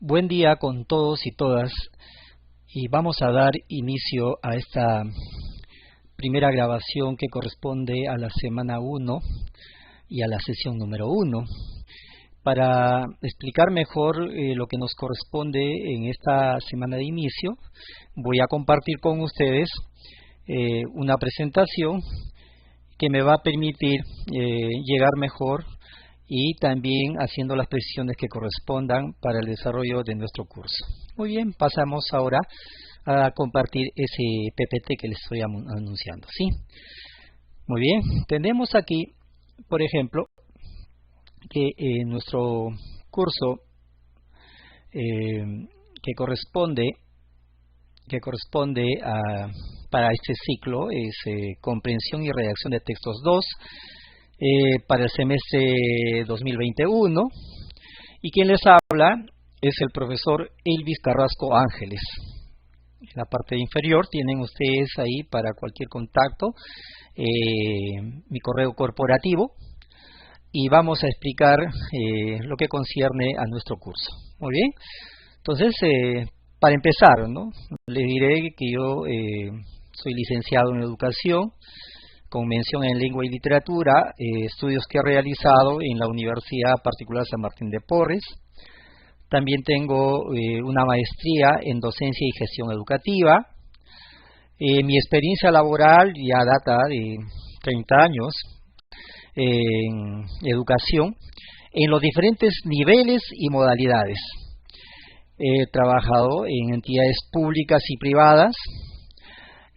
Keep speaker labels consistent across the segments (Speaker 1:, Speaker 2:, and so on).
Speaker 1: Buen día con todos y todas, y vamos a dar inicio a esta primera grabación que corresponde a la semana 1 y a la sesión número 1. Para explicar mejor lo que nos corresponde en esta semana de inicio, voy a compartir con ustedes una presentación que me va a permitir llegar mejor y también haciendo las precisiones que correspondan para el desarrollo de nuestro curso. Muy bien, pasamos ahora a compartir ese PPT que les estoy anunciando, ¿sí? Muy bien, tenemos aquí, por ejemplo, que nuestro curso que corresponde para este ciclo es comprensión y redacción de textos 2 para el semestre 2021, y quien les habla es el profesor Elvis Carrasco Ángeles. En la parte inferior tienen ustedes ahí para cualquier contacto mi correo corporativo, y vamos a explicar lo que concierne a nuestro curso. Muy bien, entonces para empezar, ¿no? Les diré que yo soy licenciado en educación con mención en lengua y literatura, estudios que he realizado en la Universidad Particular San Martín de Porres. También tengo una maestría en docencia y gestión educativa. Mi experiencia laboral ya data de 30 años en educación, en los diferentes niveles y modalidades. He trabajado en entidades públicas y privadas,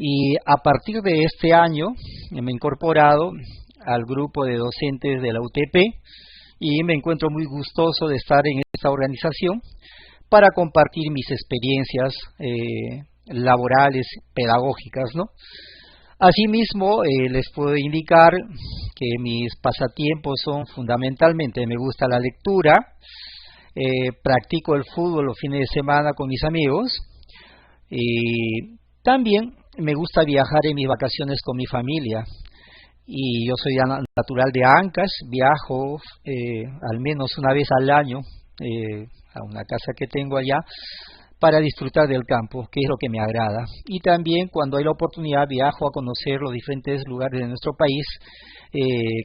Speaker 1: y a partir de este año me he incorporado al grupo de docentes de la UTP y me encuentro muy gustoso de estar en esta organización para compartir mis experiencias laborales, pedagógicas, ¿no? Asimismo, les puedo indicar que mis pasatiempos son fundamentalmente, me gusta la lectura, practico el fútbol los fines de semana con mis amigos, y también me gusta viajar en mis vacaciones con mi familia, y yo soy natural de Ancash. Viajo al menos una vez al año a una casa que tengo allá para disfrutar del campo, que es lo que me agrada. Y también cuando hay la oportunidad viajo a conocer los diferentes lugares de nuestro país,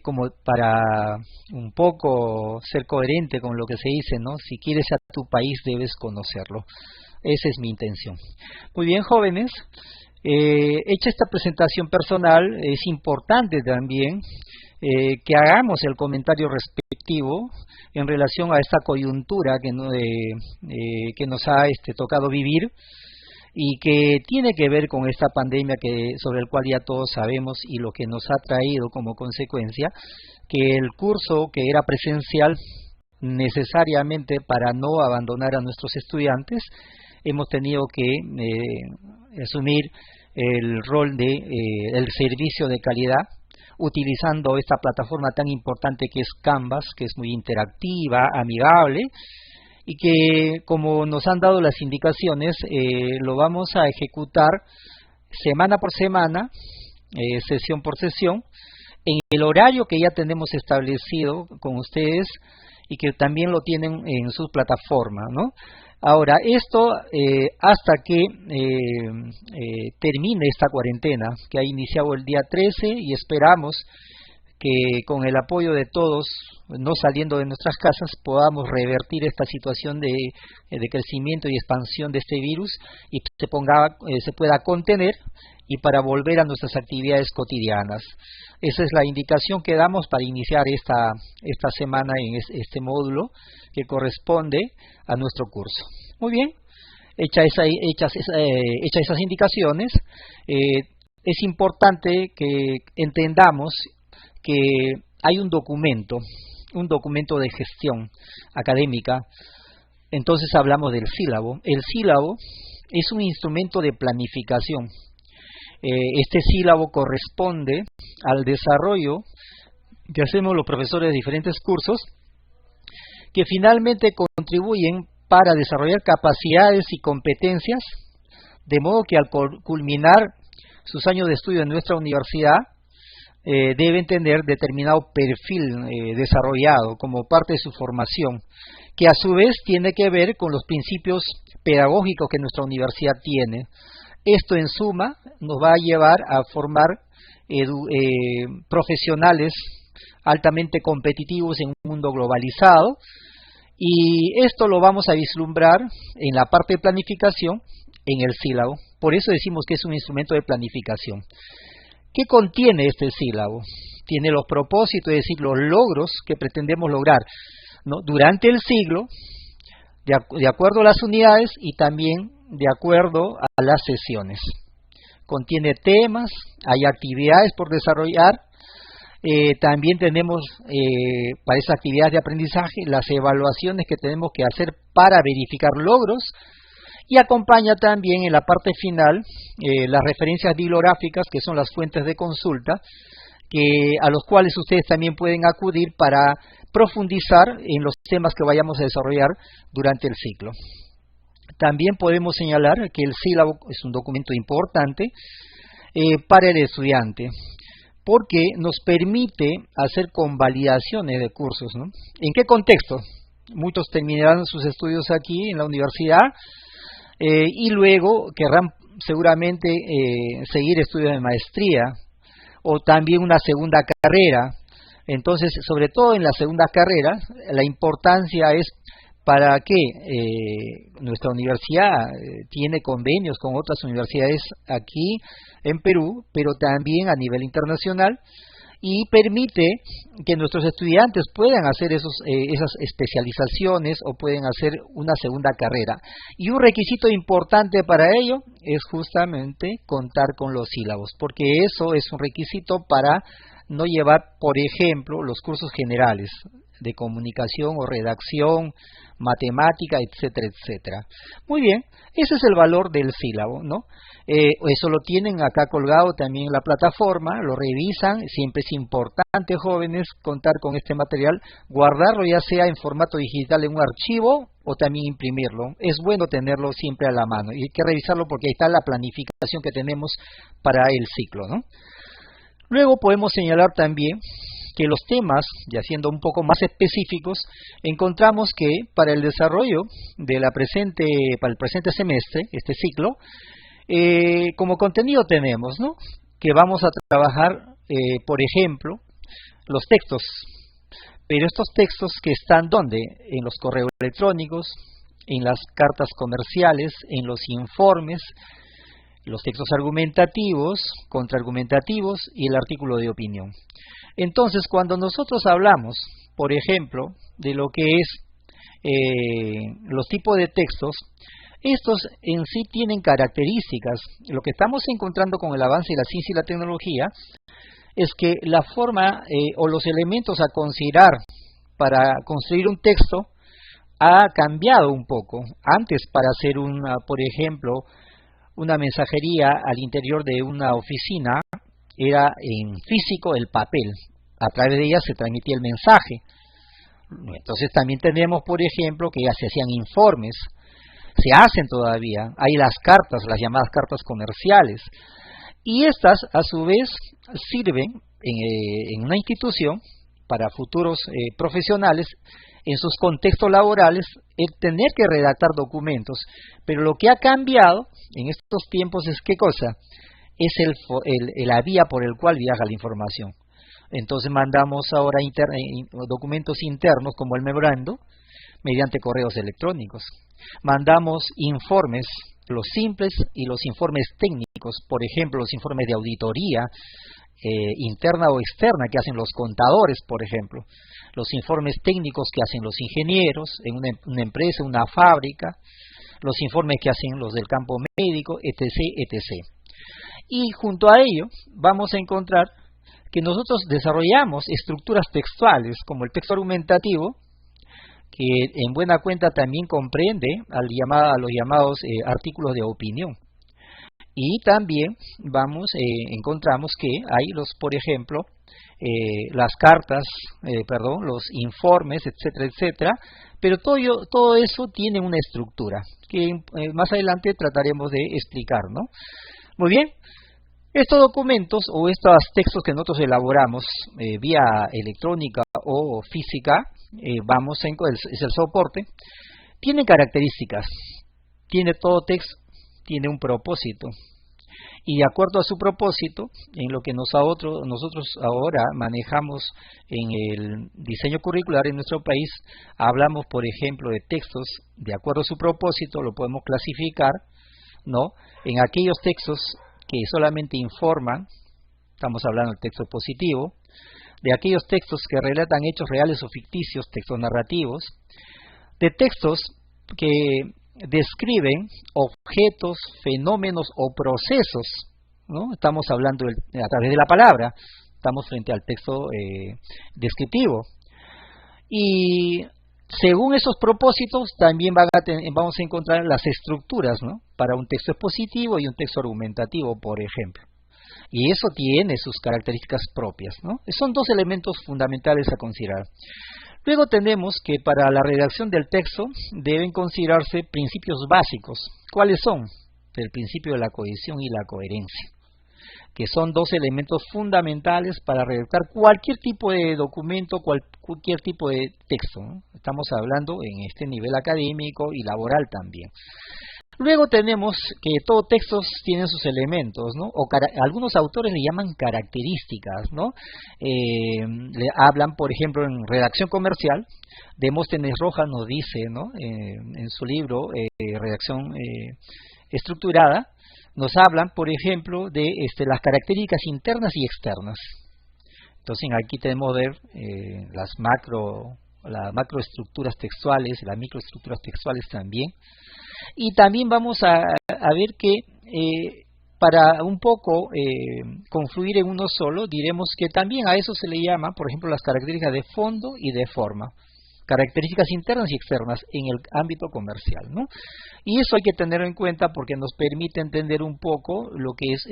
Speaker 1: como para un poco ser coherente con lo que se dice, ¿no? Si quieres a tu país debes conocerlo. Esa es mi intención. Muy bien, jóvenes. Hecha esta presentación personal, es importante también que hagamos el comentario respectivo en relación a esta coyuntura que nos ha tocado vivir y que tiene que ver con esta pandemia sobre el cual ya todos sabemos, y lo que nos ha traído como consecuencia que el curso que era presencial, necesariamente para no abandonar a nuestros estudiantes, hemos tenido que asumir el rol de el servicio de calidad, utilizando esta plataforma tan importante que es Canvas, que es muy interactiva, amigable, y que, como nos han dado las indicaciones, lo vamos a ejecutar semana por semana, sesión por sesión, en el horario que ya tenemos establecido con ustedes y que también lo tienen en su plataforma, ¿no? Ahora, esto hasta que termine esta cuarentena, que ha iniciado el día 13, y esperamos que con el apoyo de todos, no saliendo de nuestras casas, podamos revertir esta situación de crecimiento y expansión de este virus y se pueda contener, y para volver a nuestras actividades cotidianas. Esa es la indicación que damos para iniciar esta semana en este módulo que corresponde a nuestro curso. Muy bien, hechas esas indicaciones, es importante que entendamos que hay un documento de gestión académica. Entonces hablamos del sílabo. El sílabo es un instrumento de planificación. Este sílabo corresponde al desarrollo que hacemos los profesores de diferentes cursos, que finalmente contribuyen para desarrollar capacidades y competencias, de modo que al culminar sus años de estudio en nuestra universidad, deben tener determinado perfil desarrollado como parte de su formación, que a su vez tiene que ver con los principios pedagógicos que nuestra universidad tiene. Esto en suma nos va a llevar a formar profesionales altamente competitivos en un mundo globalizado, y esto lo vamos a vislumbrar en la parte de planificación en el sílabo. Por eso decimos que es un instrumento de planificación. ¿Qué contiene este sílabo? Tiene los propósitos, es decir, los logros que pretendemos lograr, ¿no?, durante el siglo, de acuerdo a las unidades y también de acuerdo a las sesiones. Contiene temas, hay actividades por desarrollar, también tenemos para esas actividades de aprendizaje las evaluaciones que tenemos que hacer para verificar logros, y acompaña también en la parte final las referencias bibliográficas, que son las fuentes de consulta, a los cuales ustedes también pueden acudir para profundizar en los temas que vayamos a desarrollar durante el ciclo. También podemos señalar que el sílabo es un documento importante para el estudiante, porque nos permite hacer convalidaciones de cursos, ¿no? ¿En qué contexto? Muchos terminarán sus estudios aquí en la universidad y luego querrán seguramente seguir estudios de maestría o también una segunda carrera. Entonces, sobre todo en la segunda carrera, la importancia es para que nuestra universidad tiene convenios con otras universidades aquí en Perú, pero también a nivel internacional, y permite que nuestros estudiantes puedan hacer esas especializaciones o pueden hacer una segunda carrera. Y un requisito importante para ello es justamente contar con los sílabos, porque eso es un requisito para no llevar, por ejemplo, los cursos generales de comunicación o redacción, matemática, etcétera, etcétera. Muy bien, ese es el valor del sílabo, ¿no? Eso lo tienen acá colgado también en la plataforma, lo revisan. Siempre es importante, jóvenes, contar con este material, guardarlo ya sea en formato digital en un archivo o también imprimirlo. Es bueno tenerlo siempre a la mano y hay que revisarlo porque ahí está la planificación que tenemos para el ciclo, ¿no? Luego podemos señalar también que los temas, ya siendo un poco más específicos, encontramos que para el desarrollo de para el presente semestre, este ciclo, como contenido tenemos, ¿no?, que vamos a trabajar, por ejemplo, los textos. Pero estos textos que están ¿dónde? En los correos electrónicos, en las cartas comerciales, en los informes, los textos argumentativos, contraargumentativos y el artículo de opinión. Entonces, cuando nosotros hablamos, por ejemplo, de lo que es los tipos de textos, estos en sí tienen características. Lo que estamos encontrando con el avance de la ciencia y la tecnología es que la forma o los elementos a considerar para construir un texto ha cambiado un poco. Antes, para hacer por ejemplo, una mensajería al interior de una oficina, era en físico el papel. A través de ella se transmitía el mensaje. Entonces también tenemos, por ejemplo, que ya se hacían informes. Se hacen todavía. Hay las cartas, las llamadas cartas comerciales. Y estas, a su vez, sirven en una institución para futuros profesionales, en sus contextos laborales, el tener que redactar documentos. Pero lo que ha cambiado en estos tiempos es ¿qué cosa? Es la vía por el cual viaja la información. Entonces mandamos ahora documentos internos como el memorando mediante correos electrónicos. Mandamos informes, los simples y los informes técnicos, por ejemplo, los informes de auditoría interna o externa que hacen los contadores, por ejemplo, los informes técnicos que hacen los ingenieros en una empresa, una fábrica, los informes que hacen los del campo médico, etc., etc. Y junto a ello vamos a encontrar que nosotros desarrollamos estructuras textuales como el texto argumentativo, que en buena cuenta también comprende a los llamados artículos de opinión. Y también encontramos que hay por ejemplo, las cartas, los informes, etcétera, etcétera, pero todo eso tiene una estructura que más adelante trataremos de explicar, ¿no? Muy bien, estos documentos o estos textos que nosotros elaboramos vía electrónica o física es el soporte, tiene características, tiene todo texto, tiene un propósito. Y de acuerdo a su propósito, en lo que nosotros ahora manejamos en el diseño curricular en nuestro país, hablamos, por ejemplo, de textos, de acuerdo a su propósito, lo podemos clasificar, ¿no?, en aquellos textos que solamente informan, estamos hablando del texto positivo, de aquellos textos que relatan hechos reales o ficticios, textos narrativos, de textos que describen objetos, fenómenos o procesos, ¿no? Estamos hablando a través de la palabra, estamos frente al texto descriptivo. Y según esos propósitos también vamos a encontrar las estructuras, ¿no?, para un texto expositivo y un texto argumentativo, por ejemplo. Y eso tiene sus características propias, ¿no? Son dos elementos fundamentales a considerar. Luego tenemos que para la redacción del texto deben considerarse principios básicos. ¿Cuáles son? El principio de la cohesión y la coherencia, que son dos elementos fundamentales para redactar cualquier tipo de documento, cualquier tipo de texto, ¿no? Estamos hablando en este nivel académico y laboral también. Luego tenemos que todo texto tiene sus elementos, ¿no? Algunos autores le llaman características, ¿no? Le hablan, por ejemplo, en redacción comercial, Demóstenes Rojas nos dice, ¿no?, en su libro Redacción Estructurada, nos hablan, por ejemplo, de las características internas y externas. Entonces aquí tenemos ver las macroestructuras textuales, las microestructuras textuales también. Y también vamos a ver que para un poco confluir en uno solo, diremos que también a eso se le llama, por ejemplo, las características de fondo y de forma, características internas y externas en el ámbito comercial, ¿no? Y eso hay que tenerlo en cuenta porque nos permite entender un poco lo que es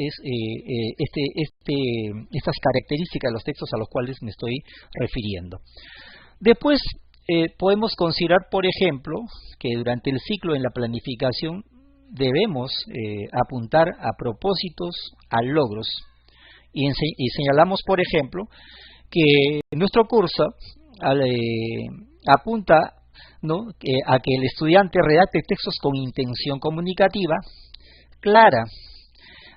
Speaker 1: estas características de los textos a los cuales me estoy refiriendo. Después podemos considerar, por ejemplo, que durante el ciclo en la planificación debemos apuntar a propósitos, a logros. Y señalamos, por ejemplo, que nuestro curso apunta, ¿no?, a que el estudiante redacte textos con intención comunicativa clara,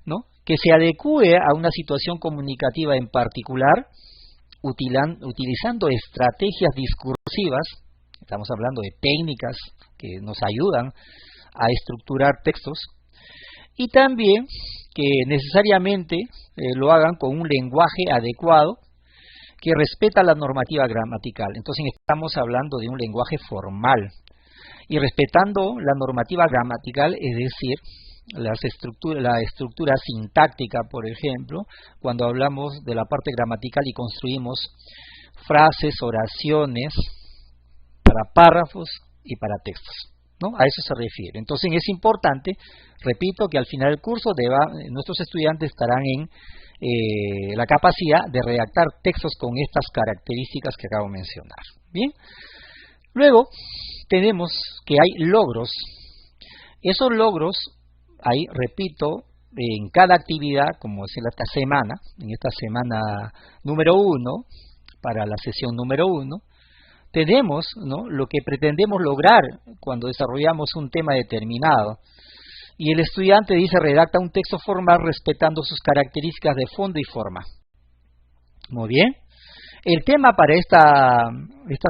Speaker 1: ¿no?, que se adecue a una situación comunicativa en particular, utilizando estrategias discursivas. Estamos hablando de técnicas que nos ayudan a estructurar textos, y también que necesariamente lo hagan con un lenguaje adecuado que respeta la normativa gramatical. Entonces estamos hablando de un lenguaje formal, y respetando la normativa gramatical, es decir, la estructura sintáctica, por ejemplo, cuando hablamos de la parte gramatical y construimos frases, oraciones para párrafos y para textos, ¿no? A eso se refiere. Entonces es importante, repito, que al final del curso nuestros estudiantes estarán en la capacidad de redactar textos con estas características que acabo de mencionar. Bien, luego tenemos que hay logros. Esos logros, ahí repito, en cada actividad, como es en esta semana número 1, para la sesión número 1, tenemos, ¿no?, lo que pretendemos lograr cuando desarrollamos un tema determinado. Y el estudiante dice, redacta un texto formal respetando sus características de fondo y forma. Muy bien. El tema para esta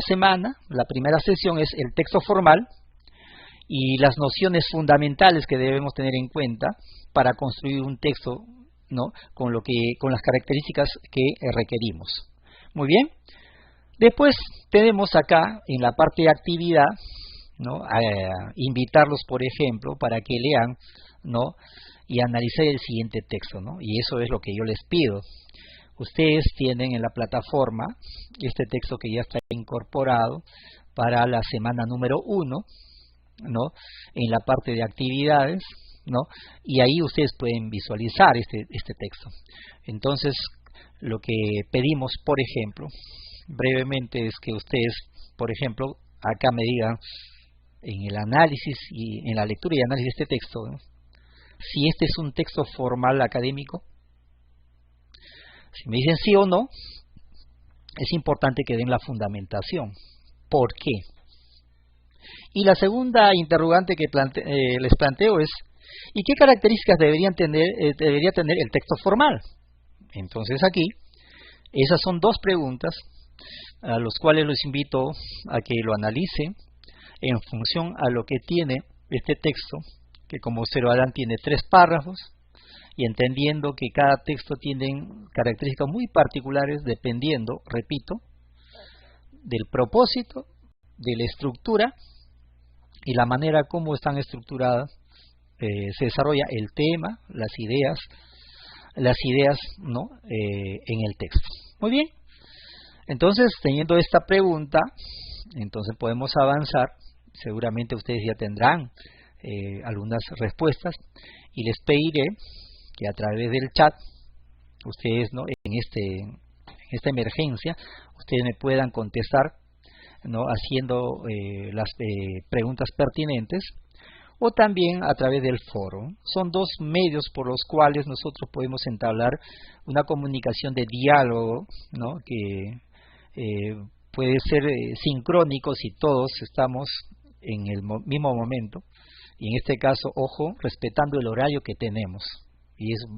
Speaker 1: semana, la primera sesión, es el texto formal y las nociones fundamentales que debemos tener en cuenta para construir un texto, ¿no?, con las características que requerimos. Muy bien. Después tenemos acá en la parte de actividad, ¿no?, invitarlos, por ejemplo, para que lean, ¿no?, y analicen el siguiente texto, ¿no? Y eso es lo que yo les pido. Ustedes tienen en la plataforma este texto que ya está incorporado para la semana número 1, ¿no?, en la parte de actividades, ¿no?, y ahí ustedes pueden visualizar este texto. Entonces, lo que pedimos, por ejemplo, brevemente, es que ustedes, por ejemplo, acá me digan en el análisis y en la lectura y análisis de este texto, ¿no?, si este es un texto formal académico. Si me dicen sí o no, es importante que den la fundamentación. ¿por qué? Y la segunda interrogante que les planteo es, ¿y qué características debería tener el texto formal? Entonces aquí, esas son dos preguntas a los cuales los invito a que lo analicen en función a lo que tiene este texto, que como observarán tiene 3 párrafos, y entendiendo que cada texto tiene características muy particulares dependiendo, repito, del propósito, de la estructura y la manera como están estructuradas, se desarrolla el tema, las ideas, ¿no? En el texto. Muy bien, entonces teniendo esta pregunta, entonces podemos avanzar. Seguramente ustedes ya tendrán algunas respuestas y les pediré que a través del chat, ustedes, ¿no? en esta emergencia, ustedes me puedan contestar, ¿no? Haciendo las preguntas pertinentes, o también a través del foro. Son dos medios por los cuales nosotros podemos entablar una comunicación de diálogo, ¿no? Que puede ser sincrónico si todos estamos en el mismo momento, y en este caso, ojo, respetando el horario que tenemos. Y eso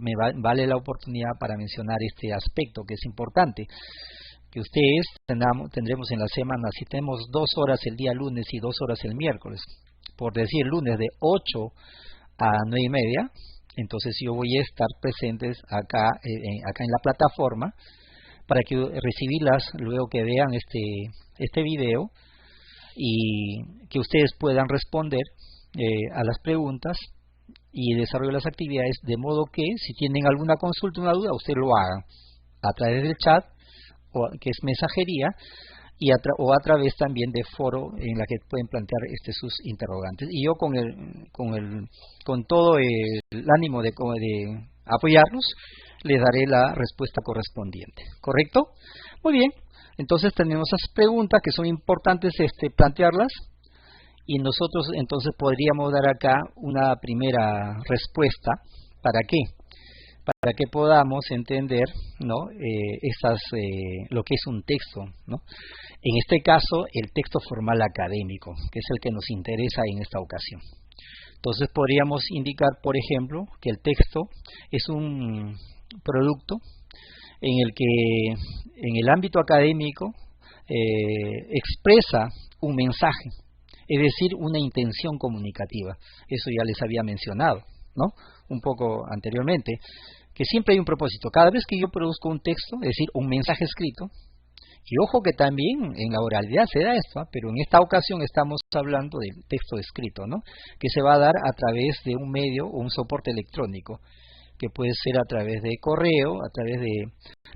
Speaker 1: vale la oportunidad para mencionar este aspecto que es importante, que ustedes tendremos en la semana, si tenemos 2 horas el día lunes y 2 horas el miércoles, por decir lunes de 8 a 9:30, entonces yo voy a estar presentes acá en la plataforma para que recibirlas luego que vean este video y que ustedes puedan responder a las preguntas y desarrollar las actividades, de modo que si tienen alguna consulta, una duda, ustedes lo hagan a través del chat, que es mensajería, o a través también de foro en la que pueden plantear sus interrogantes. Y yo con todo el ánimo de apoyarnos, les daré la respuesta correspondiente. ¿Correcto? Muy bien, entonces tenemos esas preguntas que son importantes plantearlas, y nosotros entonces podríamos dar acá una primera respuesta. ¿Para qué? Para que podamos entender, ¿no? Lo que es un texto, ¿no? En este caso, el texto formal académico, que es el que nos interesa en esta ocasión. Entonces podríamos indicar, por ejemplo, que el texto es un producto en el que en el ámbito académico expresa un mensaje, es decir, una intención comunicativa. Eso ya les había mencionado, ¿no? Un poco anteriormente, que siempre hay un propósito. Cada vez que yo produzco un texto, es decir, un mensaje escrito, y ojo que también en la oralidad se da esto, pero en esta ocasión estamos hablando del texto escrito, ¿no? Que se va a dar a través de un medio o un soporte electrónico, que puede ser a través de correo, a través de,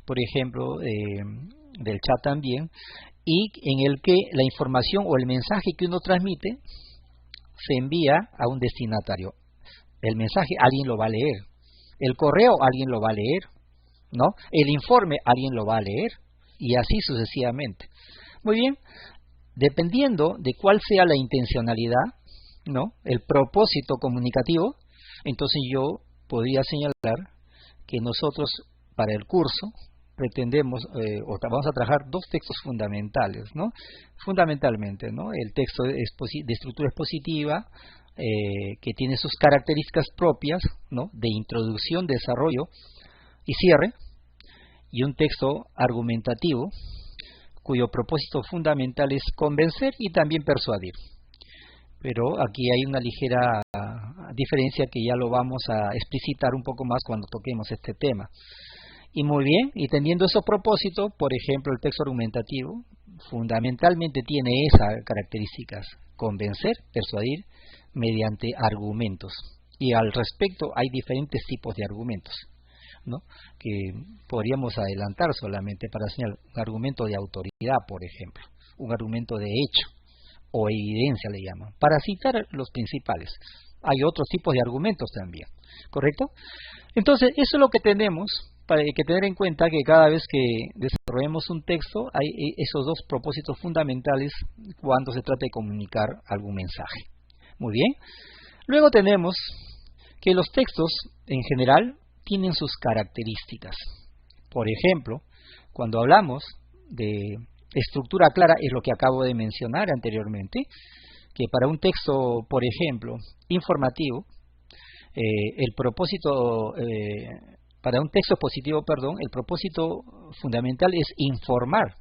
Speaker 1: por ejemplo, del chat también, y en el que la información o el mensaje que uno transmite se envía a un destinatario. El mensaje alguien lo va a leer, el correo alguien lo va a leer, ¿no? El informe alguien lo va a leer, y así sucesivamente. Muy bien, dependiendo de cuál sea la intencionalidad, ¿no? El propósito comunicativo, entonces yo podría señalar que nosotros para el curso pretendemos vamos a trabajar 2 textos fundamentales, ¿no? Fundamentalmente, ¿no? El texto de estructura expositiva, que tiene sus características propias, ¿no? De introducción, desarrollo y cierre, y un texto argumentativo cuyo propósito fundamental es convencer y también persuadir. Pero aquí hay una ligera diferencia que ya lo vamos a explicitar un poco más cuando toquemos este tema. Y muy bien, y teniendo ese propósito, por ejemplo, el texto argumentativo fundamentalmente tiene esas características: convencer, persuadir mediante argumentos. Y al respecto hay diferentes tipos de argumentos, ¿no? Que podríamos adelantar solamente para señalar: un argumento de autoridad, por ejemplo, un argumento de hecho o evidencia le llaman, para citar los principales. Hay otros tipos de argumentos también, ¿correcto? Entonces, eso es lo que tenemos. Hay que tener en cuenta que cada vez que desarrollemos un texto hay esos 2 propósitos fundamentales cuando se trata de comunicar algún mensaje. Muy bien. Luego tenemos que los textos en general tienen sus características. Por ejemplo, cuando hablamos de Estructura clara es lo que acabo de mencionar anteriormente, que para un texto, por ejemplo, informativo, el propósito, para un texto expositivo, perdón, el propósito fundamental es informar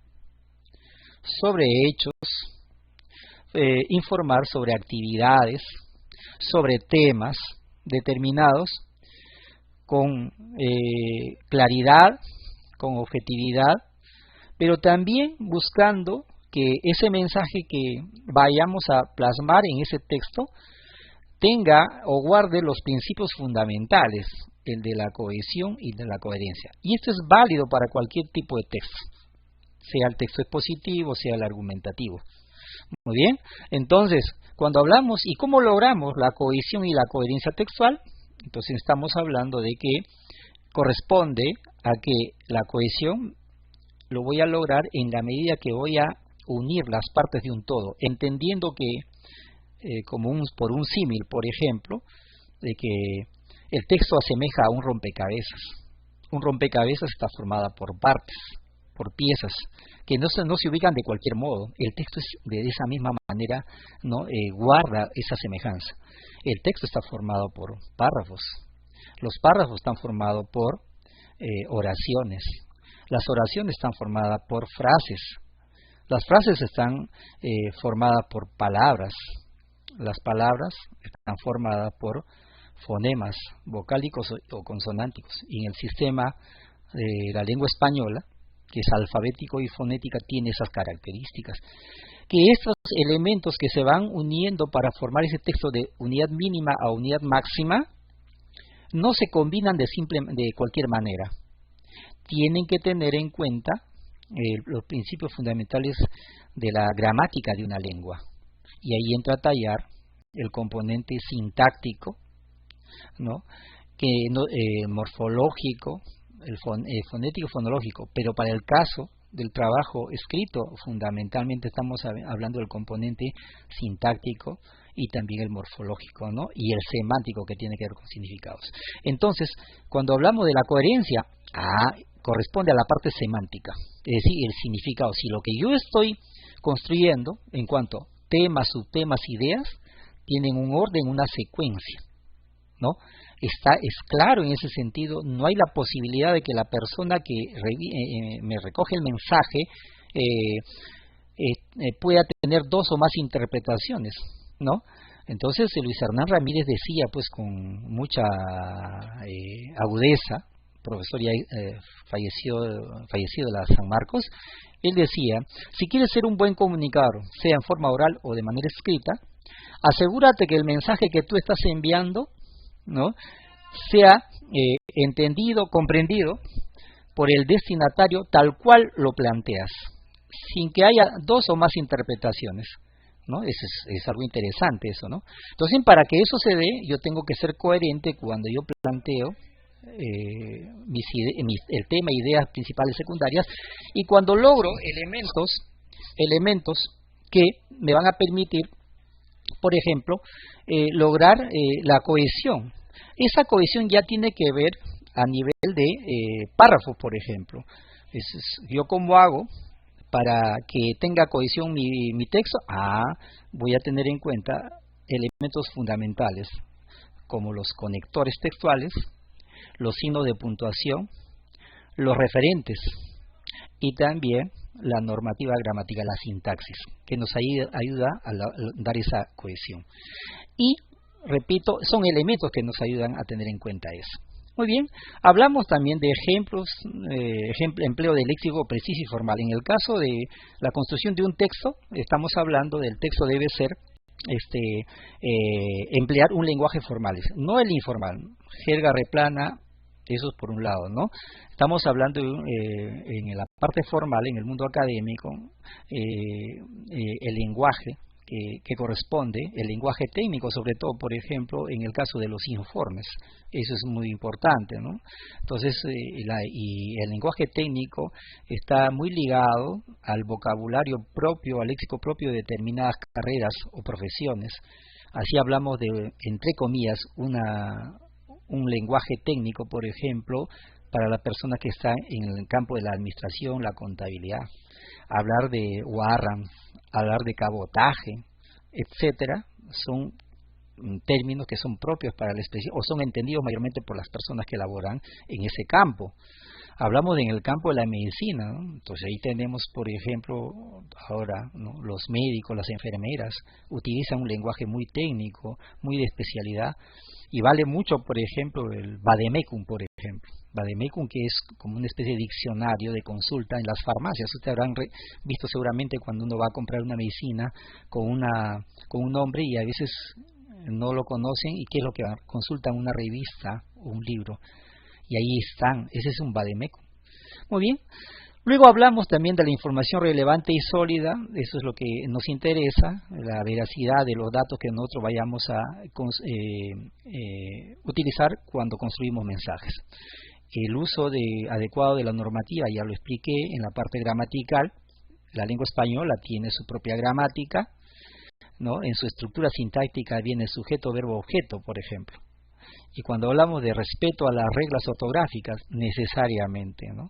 Speaker 1: sobre hechos, informar sobre actividades, sobre temas determinados, con claridad, con objetividad, pero también buscando que ese mensaje que vayamos a plasmar en ese texto tenga o guarde los principios fundamentales, el de la cohesión y de la coherencia. Y esto es válido para cualquier tipo de texto, sea el texto expositivo, sea el argumentativo. Muy bien, entonces, cuando hablamos y cómo logramos la cohesión y la coherencia textual, entonces estamos hablando de que corresponde a que la cohesión lo voy a lograr en la medida que voy a unir las partes de un todo, entendiendo que, por un símil, por ejemplo, de que el texto asemeja a un rompecabezas. Un rompecabezas está formado por partes, por piezas, que no se ubican de cualquier modo. El texto es de esa misma manera, ¿no? Guarda esa semejanza. El texto está formado por párrafos. Los párrafos están formados por oraciones. Las oraciones están formadas por frases. Las frases están formadas por palabras. Las palabras están formadas por fonemas vocálicos o consonánticos. Y en el sistema de la lengua española, que es alfabético y fonética, tiene esas características. Que estos elementos que se van uniendo para formar ese texto de unidad mínima a unidad máxima no se combinan de cualquier manera. Tienen que tener en cuenta los principios fundamentales de la gramática de una lengua. Y ahí entra a tallar el componente sintáctico, ¿no? Morfológico, el fonético fonológico, pero para el caso del trabajo escrito fundamentalmente estamos hablando del componente sintáctico y también el morfológico, ¿no? Y el semántico, que tiene que ver con significados. Entonces, cuando hablamos de la coherencia, corresponde a la parte semántica, es decir, el significado. Si lo que yo estoy construyendo en cuanto a temas, subtemas, ideas, tienen un orden, una secuencia, ¿no? Es claro en ese sentido, no hay la posibilidad de que la persona que me recoge el mensaje pueda tener dos o más interpretaciones, ¿no? Entonces Luis Hernán Ramírez decía, pues con mucha agudeza, profesor ya fallecido de la San Marcos, él decía: si quieres ser un buen comunicador, sea en forma oral o de manera escrita, asegúrate que el mensaje que tú estás enviando, ¿no?, sea entendido, comprendido por el destinatario tal cual lo planteas, sin que haya dos o más interpretaciones, ¿no? Es algo interesante eso, ¿no? Entonces, para que eso se dé, yo tengo que ser coherente cuando yo planteo el tema, ideas principales, secundarias, y cuando logro elementos que me van a permitir, por ejemplo, lograr la cohesión. Esa cohesión ya tiene que ver a nivel de párrafos, por ejemplo. Yo cómo hago para que tenga cohesión mi texto. Voy a tener en cuenta elementos fundamentales como los conectores textuales, los signos de puntuación, los referentes y también la normativa gramática, la sintaxis, que nos ayuda a dar esa cohesión. Y, repito, son elementos que nos ayudan a tener en cuenta eso. Muy bien, hablamos también de ejemplos, empleo de léxico preciso y formal. En el caso de la construcción de un texto, estamos hablando del texto debe ser emplear un lenguaje formal, no el informal, jerga replana. Eso es por un lado, ¿no? Estamos hablando en la parte formal, en el mundo académico, el lenguaje que corresponde, el lenguaje técnico, sobre todo, por ejemplo, en el caso de los informes. Eso es muy importante, ¿no? Entonces, y el lenguaje técnico está muy ligado al vocabulario propio, al léxico propio de determinadas carreras o profesiones. Así hablamos de, entre comillas, un lenguaje técnico, por ejemplo, para la persona que está en el campo de la administración, la contabilidad. Hablar de warrant, hablar de cabotaje, etcétera, son términos que son propios para la expresión o son entendidos mayormente por las personas que laboran en ese campo. Hablamos en el campo de la medicina, ¿no? Entonces ahí tenemos, por ejemplo, ahora, ¿no?, los médicos, las enfermeras utilizan un lenguaje muy técnico, muy de especialidad, y vale mucho, por ejemplo, el vademecum, por ejemplo. Vademecum, que es como una especie de diccionario de consulta en las farmacias. Ustedes habrán visto seguramente cuando uno va a comprar una medicina con un nombre y a veces no lo conocen, y qué es lo que consultan, una revista o un libro. Y ahí están, ese es un vademecum. Muy bien. Luego hablamos también de la información relevante y sólida, eso es lo que nos interesa, la veracidad de los datos que nosotros vayamos a utilizar cuando construimos mensajes. El uso adecuado de la normativa, ya lo expliqué en la parte gramatical. La lengua española tiene su propia gramática, ¿no? En su estructura sintáctica viene sujeto, verbo, objeto, por ejemplo. Y cuando hablamos de respeto a las reglas ortográficas, necesariamente, ¿no?,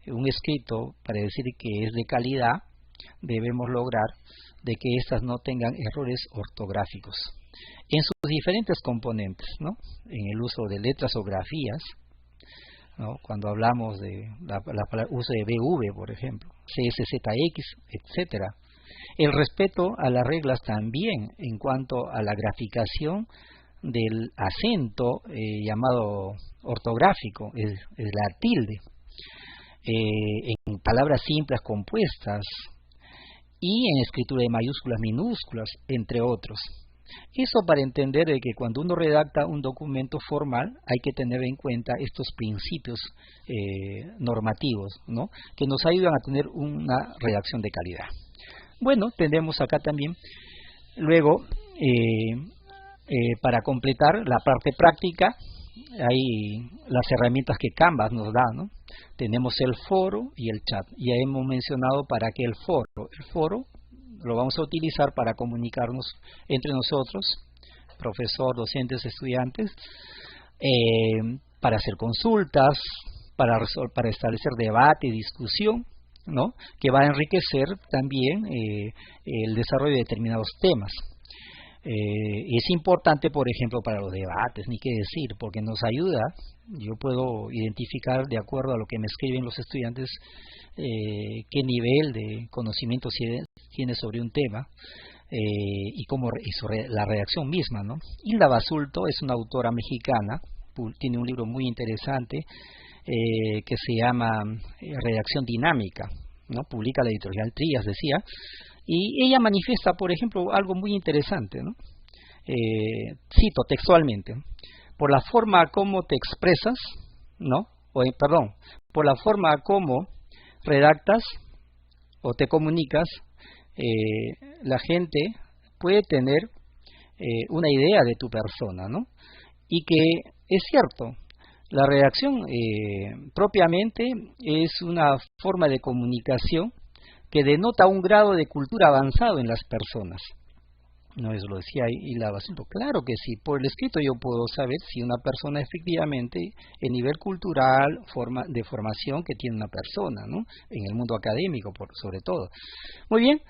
Speaker 1: un escrito, para decir que es de calidad, debemos lograr de que éstas no tengan errores ortográficos en sus diferentes componentes, ¿no? En el uso de letras o grafías, ¿no?, cuando hablamos de la uso de BV, por ejemplo, CSZX, etcétera. El respeto a las reglas también en cuanto a la graficación del acento llamado ortográfico, es la tilde, en palabras simples compuestas y en escritura de mayúsculas, minúsculas, entre otros. Eso para entender de que cuando uno redacta un documento formal hay que tener en cuenta estos principios normativos, ¿no?, que nos ayudan a tener una redacción de calidad. Bueno, tenemos acá también, luego, para completar la parte práctica, hay las herramientas que Canvas nos da, ¿no? Tenemos el foro y el chat. Ya hemos mencionado para qué el foro lo vamos a utilizar para comunicarnos entre nosotros, profesor, docentes, estudiantes, para hacer consultas, para establecer debate y discusión, ¿no?, que va a enriquecer también el desarrollo de determinados temas. Es importante, por ejemplo, para los debates, ni qué decir, porque nos ayuda. Yo puedo identificar, de acuerdo a lo que me escriben los estudiantes, qué nivel de conocimiento tiene sobre un tema, y cómo la redacción misma, ¿no? Hilda Basulto es una autora mexicana, tiene un libro muy interesante que se llama Redacción Dinámica, ¿no? Publica la editorial Trías, decía. Y ella manifiesta, por ejemplo, algo muy interesante, ¿no? Cito textualmente: por la forma como te expresas, ¿no? Por la forma como redactas o te comunicas, la gente puede tener una idea de tu persona, ¿no? Y que es cierto, la redacción propiamente es una forma de comunicación que denota un grado de cultura avanzado en las personas. No, eso lo decía Hilda Basulto. Claro que sí, por el escrito yo puedo saber si una persona efectivamente, el nivel cultural, de formación que tiene una persona, ¿no?, en el mundo académico, sobre todo. Muy bien,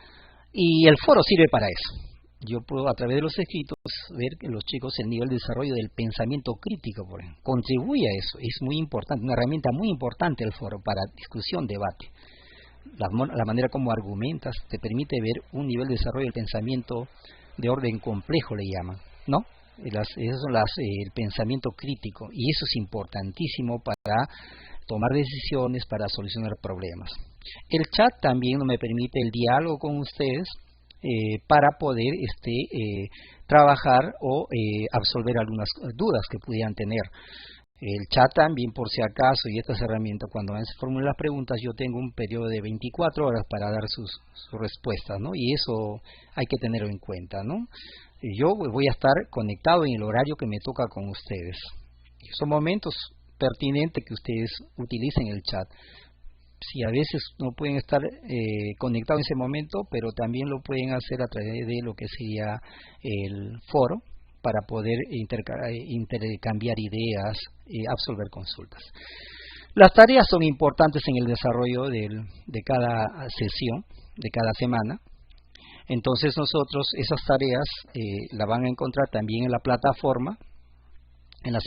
Speaker 1: y el foro sirve para eso. Yo puedo, a través de los escritos, ver que los chicos el nivel de desarrollo del pensamiento crítico, por ejemplo, contribuye a eso. Es muy importante, una herramienta muy importante el foro para discusión, debate. La manera como argumentas te permite ver un nivel de desarrollo del pensamiento de orden complejo, le llaman, ¿no? Esas son el pensamiento crítico, y eso es importantísimo para tomar decisiones, para solucionar problemas. El chat también me permite el diálogo con ustedes para poder trabajar o absolver algunas dudas que pudieran tener. El chat también, por si acaso, y estas herramientas, cuando se formulan las preguntas, yo tengo un periodo de 24 horas para dar sus respuestas, ¿no? Y eso hay que tenerlo en cuenta, ¿no? Yo voy a estar conectado en el horario que me toca con ustedes. Son momentos pertinentes que ustedes utilicen el chat. Si a veces no pueden estar conectados en ese momento, pero también lo pueden hacer a través de lo que sería el foro, para poder intercambiar ideas y absolver consultas. Las tareas son importantes en el desarrollo de cada sesión, de cada semana. Entonces nosotros esas tareas las van a encontrar también en la plataforma, en la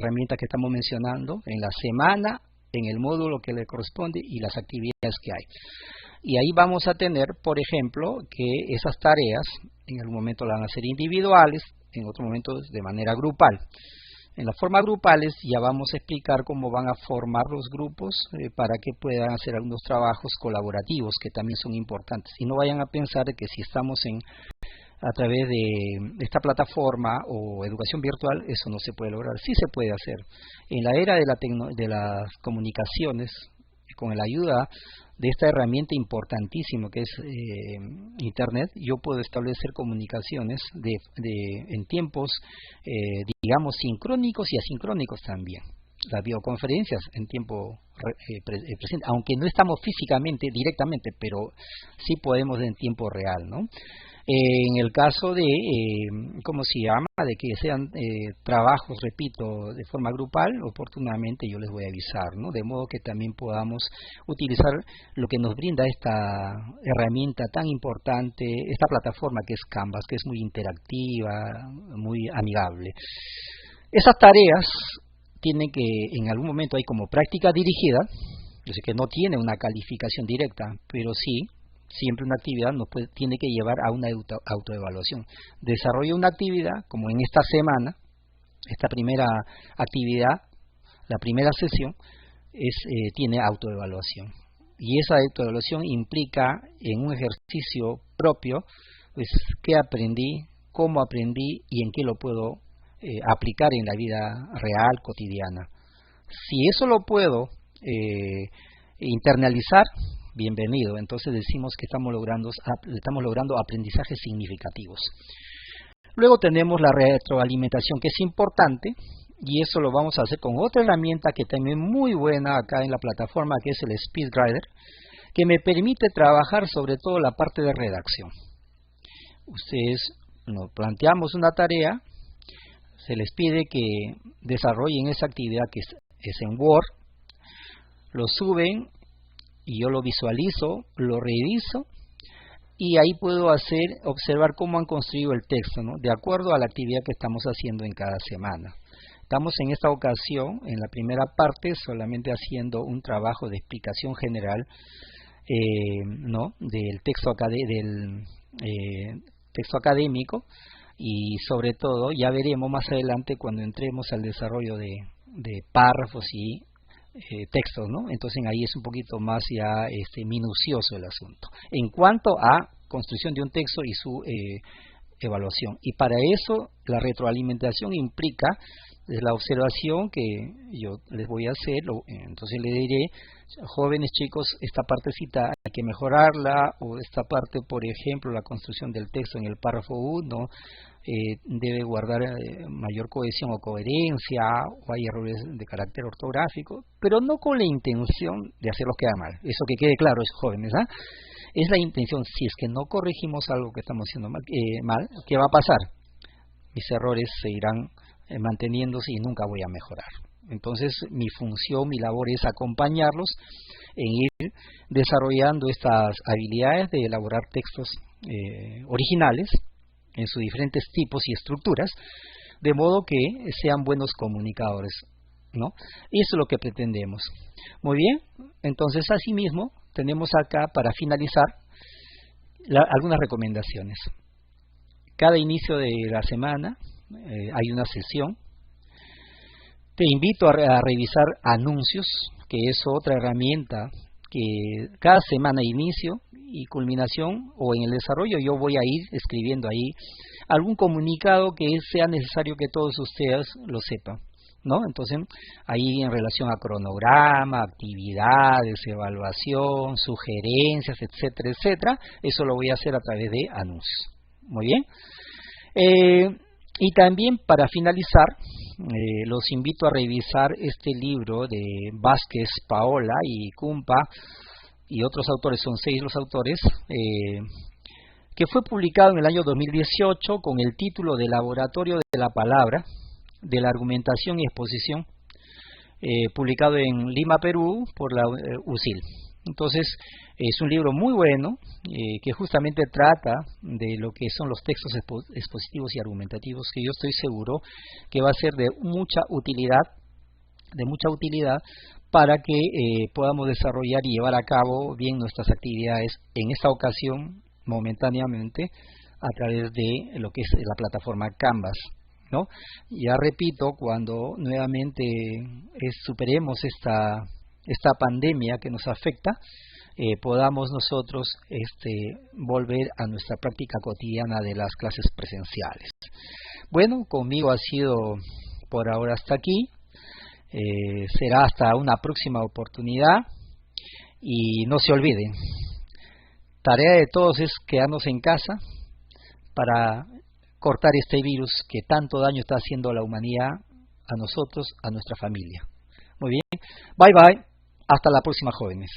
Speaker 1: herramienta que estamos mencionando, en la semana, en el módulo que le corresponde y las actividades que hay. Y ahí vamos a tener, por ejemplo, que esas tareas en algún momento las van a hacer individuales, en otro momento de manera grupal. En las formas grupales ya vamos a explicar cómo van a formar los grupos para que puedan hacer algunos trabajos colaborativos que también son importantes. Y no vayan a pensar que si estamos a través de esta plataforma o educación virtual, eso no se puede lograr. Sí se puede hacer. En la era de las comunicaciones, con la ayuda de esta herramienta importantísima que es Internet, yo puedo establecer comunicaciones en tiempos, digamos, sincrónicos y asincrónicos también. Las videoconferencias en tiempo presente, aunque no estamos físicamente, directamente, pero sí podemos en tiempo real, ¿no? En el caso de, ¿cómo se llama?, de que sean trabajos, repito, de forma grupal, oportunamente yo les voy a avisar, ¿no? De modo que también podamos utilizar lo que nos brinda esta herramienta tan importante, esta plataforma que es Canvas, que es muy interactiva, muy amigable. Esas tareas tienen que, en algún momento hay como práctica dirigida, yo sé que no tiene una calificación directa, pero sí, siempre una actividad tiene que llevar a una autoevaluación. Desarrollo una actividad, como en esta semana, esta primera actividad, la primera sesión, tiene autoevaluación. Y esa autoevaluación implica en un ejercicio propio, pues, qué aprendí, cómo aprendí y en qué lo puedo aplicar en la vida real, cotidiana. Si eso lo puedo internalizar, bienvenido. Entonces decimos que estamos logrando aprendizajes significativos. Luego tenemos la retroalimentación, que es importante, y eso lo vamos a hacer con otra herramienta que también es muy buena acá en la plataforma, que es el SpeedGrider, que me permite trabajar sobre todo la parte de redacción. Ustedes nos planteamos una tarea, se les pide que desarrollen esa actividad que es en Word, lo suben y yo lo visualizo, lo reviso y ahí puedo observar cómo han construido el texto, ¿no?, de acuerdo a la actividad que estamos haciendo en cada semana. Estamos en esta ocasión, en la primera parte, solamente haciendo un trabajo de explicación general, ¿no?, del texto académico, y sobre todo ya veremos más adelante cuando entremos al desarrollo de párrafos y textos, ¿no? Entonces ahí es un poquito más ya minucioso el asunto en cuanto a construcción de un texto y su evaluación. Y para eso la retroalimentación implica la observación que yo les voy a hacer. Entonces le diré, jóvenes chicos, esta partecita hay que mejorarla, o esta parte, por ejemplo, la construcción del texto en el párrafo 1 debe guardar mayor cohesión o coherencia, o hay errores de carácter ortográfico, pero no con la intención de hacerlos quedar mal. Eso que quede claro, jóvenes, ¿ah? Es la intención, si es que no corregimos algo que estamos haciendo mal, ¿qué va a pasar? Mis errores se irán manteniéndose y nunca voy a mejorar. Entonces mi función, mi labor es acompañarlos en ir desarrollando estas habilidades de elaborar textos originales en sus diferentes tipos y estructuras, de modo que sean buenos comunicadores, ¿no? Y eso es lo que pretendemos. Muy bien, entonces asimismo tenemos acá, para finalizar, algunas recomendaciones. Cada inicio de la semana hay una sesión. Te invito a revisar anuncios, que es otra herramienta que cada semana, inicio y culminación, o en el desarrollo, yo voy a ir escribiendo ahí algún comunicado que sea necesario que todos ustedes lo sepan, ¿no? Entonces ahí en relación a cronograma, actividades, evaluación, sugerencias, etcétera, etcétera, eso lo voy a hacer a través de anuncios. Muy bien. Y también, para finalizar, los invito a revisar este libro de Vázquez, Paola y Cumpa y otros autores, son 6 los autores, que fue publicado en el año 2018 con el título de Laboratorio de la Palabra, de la Argumentación y Exposición. publicado en Lima, Perú, por la USIL. Entonces, es un libro muy bueno que justamente trata de lo que son los textos expositivos y argumentativos, que yo estoy seguro que va a ser de mucha utilidad para que podamos desarrollar y llevar a cabo bien nuestras actividades en esta ocasión momentáneamente a través de lo que es la plataforma Canvas, ¿no? Ya repito, cuando nuevamente superemos esta pandemia que nos afecta, podamos nosotros volver a nuestra práctica cotidiana de las clases presenciales. Bueno, conmigo ha sido por ahora hasta aquí. Será hasta una próxima oportunidad y no se olviden, tarea de todos es quedarnos en casa para cortar este virus que tanto daño está haciendo a la humanidad, a nosotros, a nuestra familia. Muy bien, bye bye, hasta la próxima, jóvenes.